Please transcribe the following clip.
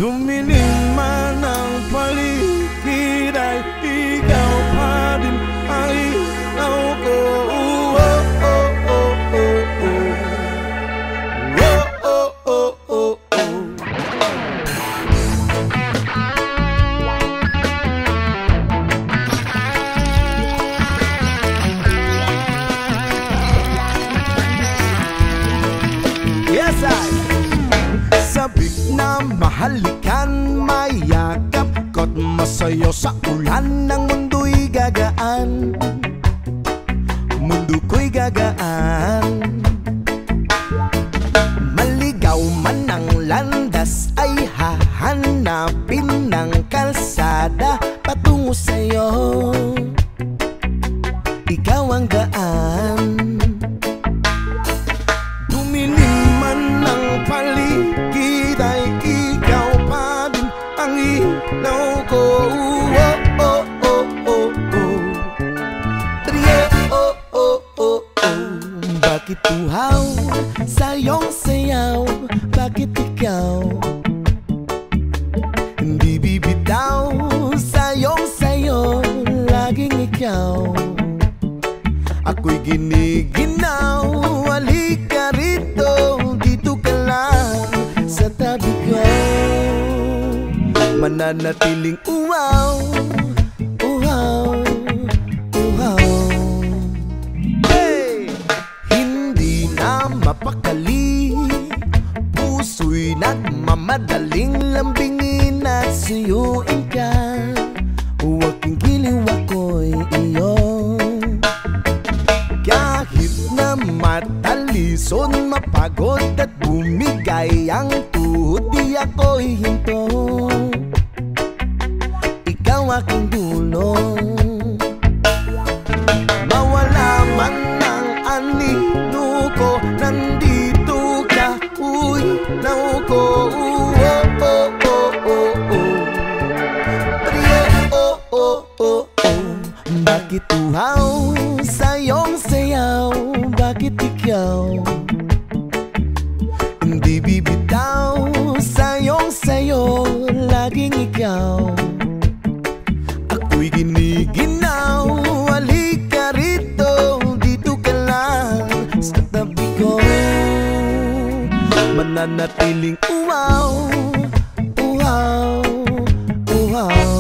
Dumilim man ang paligid ay ikaw pa din ang ilaw ko. Oh, oh, oh, oh, oh. Oh, oh, oh, oh, oh. Yes, sabik na mahalikan, mayakap ko't masayo sa ulan ng mundo'y gagaan. Mundo ko'y gagaan. Maligaw man ang landas ay hahanapin ng kalsada patungo sa'yo. Ikaw ang daan. Dumilim man ang paligid ay ikaw pa din ang ilaw ko. Oh, oh, oh, oh, oh. Oh, oh, oh, oh. Bakit uhaw sa iyong sayaw? Bakit ikaw hindi bibitaw sa iyong sayo? Laging ikaw ako'y giniginaw. Halika rito, dito ka lang sa tabi ko. Mananatiling uhaw, uhaw, uhaw. Hey! Hindi na mapakali, puso'y nagmamadaling lambingin at suyuin ka. Huwag kang giliw, ako'y iyo. Kahit na matalison, mapagod at bumigay ang tuhod, di ako'y hinto. Ikaw aking dulong. Mawala man ang anino ko, nandito ka, uy, naw ko. Oh, oh, oh, oh, oh. Oh, oh, oh, oh. Bakit uhaw sa iyong sayaw? Bakit ikaw hindi bibitaw sa iyong sayo? Laging ikaw ako'y giniginaw. Halika rito, dito ka lang sa tabi ko. Mananatiling uhaw, uhaw, uhaw.